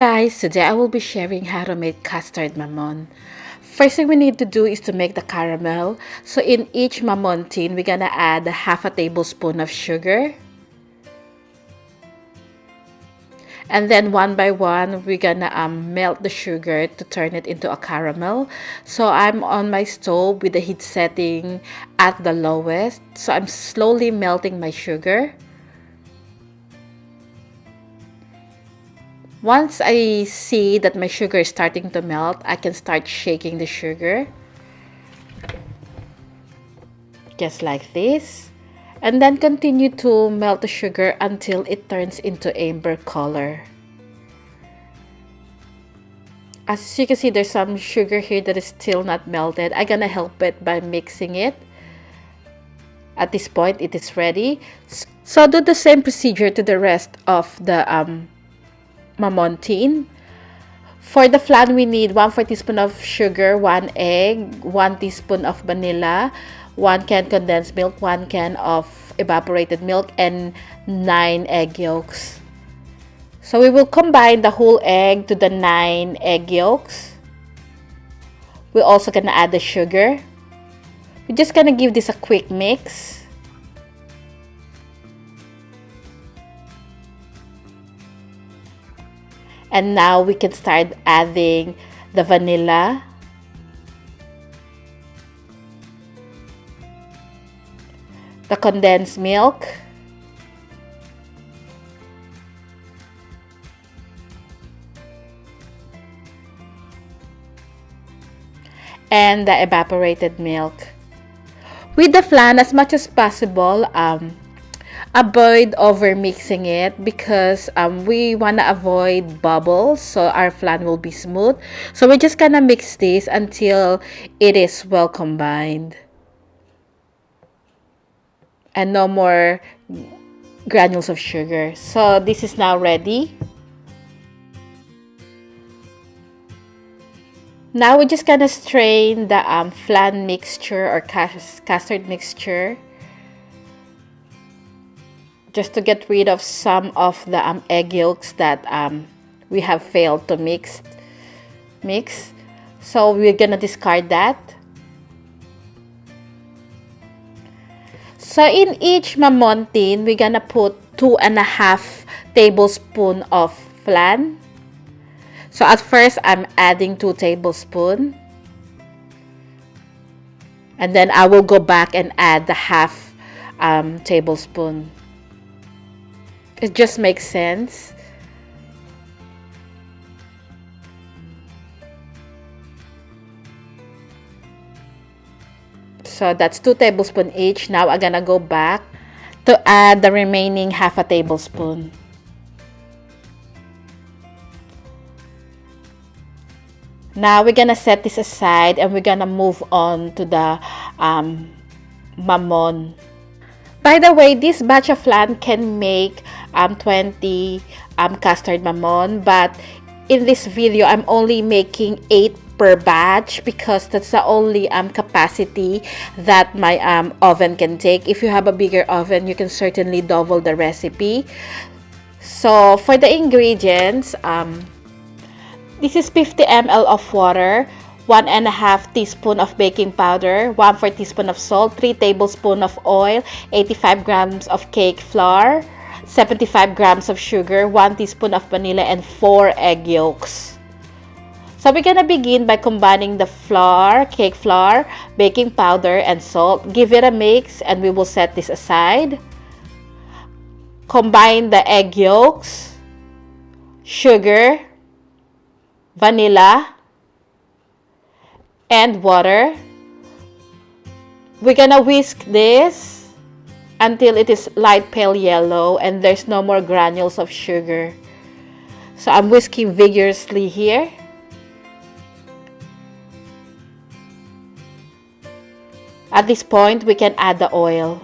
Guys, today I will be sharing how to make custard mamon. First thing we need to do is to make the caramel. So in each mamon tin, we're gonna add half a tablespoon of sugar. And then one by one, we're gonna melt the sugar to turn it into a caramel. So I'm on my stove with the heat setting at the lowest. So I'm slowly melting my sugar. Once I see that my sugar is starting to melt, I can start shaking the sugar. Just like this. And then continue to melt the sugar until it turns into amber color. As you can see, there's some sugar here that is still not melted. I'm gonna help it by mixing it. At this point, it is ready. So do the same procedure to the rest of the mamon tin. For the flan, we need 1/4 teaspoon of sugar, 1 egg, 1 teaspoon of vanilla, 1 can condensed milk, 1 can of evaporated milk, and 9 egg yolks. So we will combine the whole egg to the 9 egg yolks. We're also gonna add the sugar. We're just gonna give this a quick mix. And now we can start adding the vanilla, the condensed milk, and the evaporated milk. With the flan, as much as possible, avoid over mixing it because we want to avoid bubbles so our flan will be smooth. So we're just gonna mix this until it is well combined and no more granules of sugar. So this is now ready. Now we're just gonna strain the flan mixture or custard mixture just to get rid of some of the egg yolks that we have failed to mix. So we're gonna discard that. So in each mamon tin, we're gonna put 2.5 tablespoons of flan. So at first, I'm adding 2 tablespoons. And then I will go back and add the half tablespoon. It just makes sense. So that's 2 tablespoons each. Now I'm gonna go back to add the remaining half a tablespoon. Now we're gonna set this aside and we're gonna move on to the mamon. By the way, this batch of flan can make 20 custard mamon, but in this video, I'm only making 8 per batch because that's the only capacity that my oven can take. If you have a bigger oven, you can certainly double the recipe. So for the ingredients, this is 50 ml of water, 1.5 teaspoon of baking powder, 1/4 teaspoon of salt, 3 tablespoons of oil, 85 grams of cake flour, 75 grams of sugar, 1 teaspoon of vanilla, and 4 egg yolks. So we're gonna begin by combining the flour, cake flour, baking powder, and salt. Give it a mix and we will set this aside. Combine the egg yolks, sugar, vanilla, and water. We're gonna whisk this until it is light pale yellow and there's no more granules of sugar. So I'm whisking vigorously here. At this point, we can add the oil.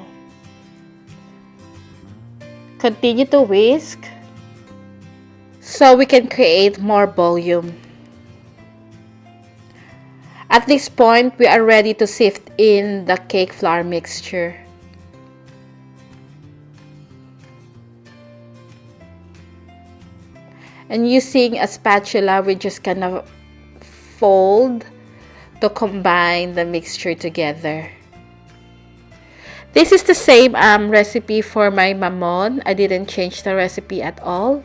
Continue to whisk so we can create more volume. At this point, we are ready to sift in the cake flour mixture. And using a spatula, we're just gonna fold to combine the mixture together. This is the same recipe for my mamon. I didn't change the recipe at all.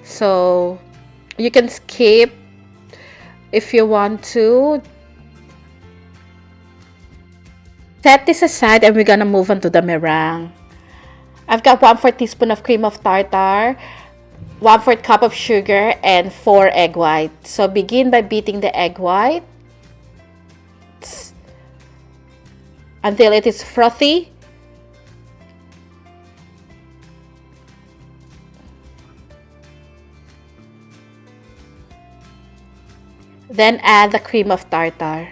So you can skip if you want to. Set this aside and we're gonna move on to the meringue. I've got 1/4 teaspoon of cream of tartar, 1/4 cup of sugar, and 4 egg whites. So begin by beating the egg white until it is frothy. Then add the cream of tartar.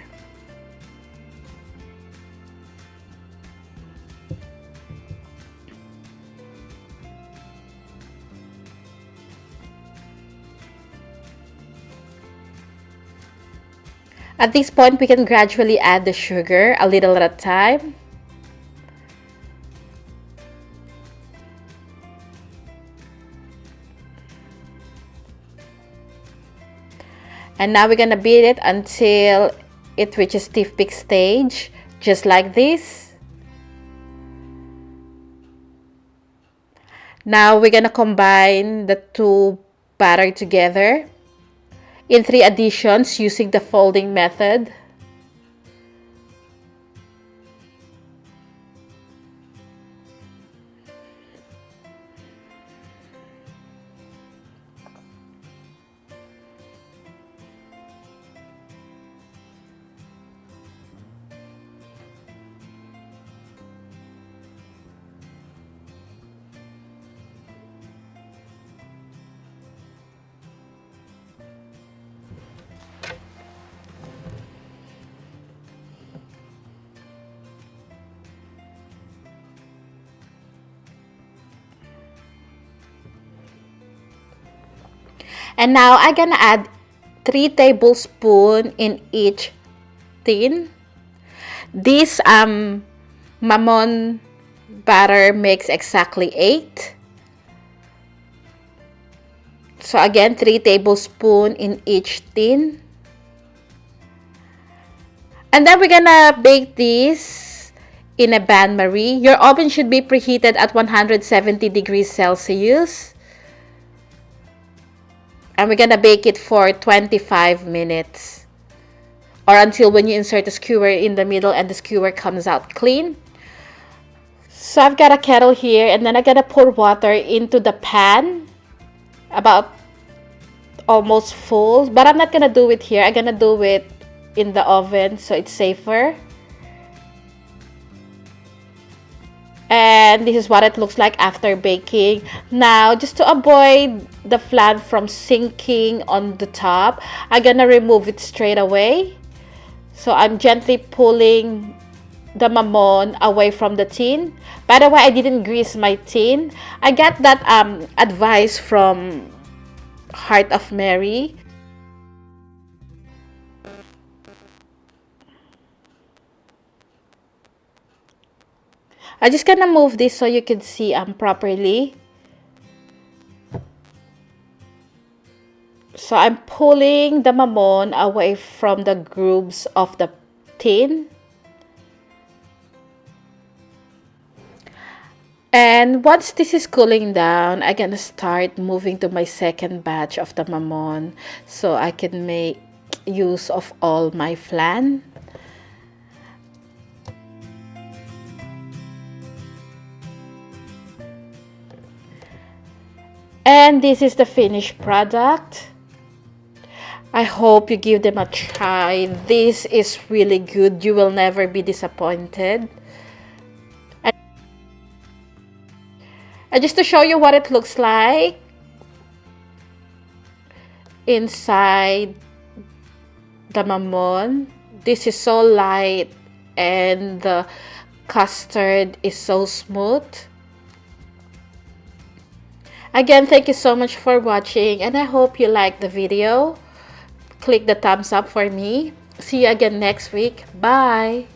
At this point, we can gradually add the sugar a little at a time. And now we're gonna beat it until it reaches stiff peak stage, just like this. Now we're gonna combine the two batter together in 3 additions using the folding method. And now I'm gonna add 3 tablespoons in each tin. This mamon batter makes exactly 8. So again, 3 tablespoons in each tin. And then we're gonna bake this in a bain-marie. Your oven should be preheated at 170 degrees Celsius. And we're gonna bake it for 25 minutes. Or until when you insert the skewer in the middle and the skewer comes out clean. So I've got a kettle here and then I'm gonna pour water into the pan. About almost full. But I'm not gonna do it here. I'm gonna do it in the oven so it's safer. And this is what it looks like after baking. Now, just to avoid the flan from sinking on the top, I'm gonna remove it straight away. So I'm gently pulling the mamon away from the tin. By the way, I didn't grease my tin. I got that advice from Heart of Mary. I'm just gonna move this so you can see properly. So I'm pulling the mamon away from the grooves of the tin. And once this is cooling down, I'm gonna start moving to my second batch of the mamon so I can make use of all my flan. And this is the finished product. I hope you give them a try. This is really good. You will never be disappointed. And just to show you what it looks like inside the mamon, this is so light and the custard is so smooth. Again, thank you so much for watching and I hope you liked the video. Click the thumbs up for me. See you again next week. Bye!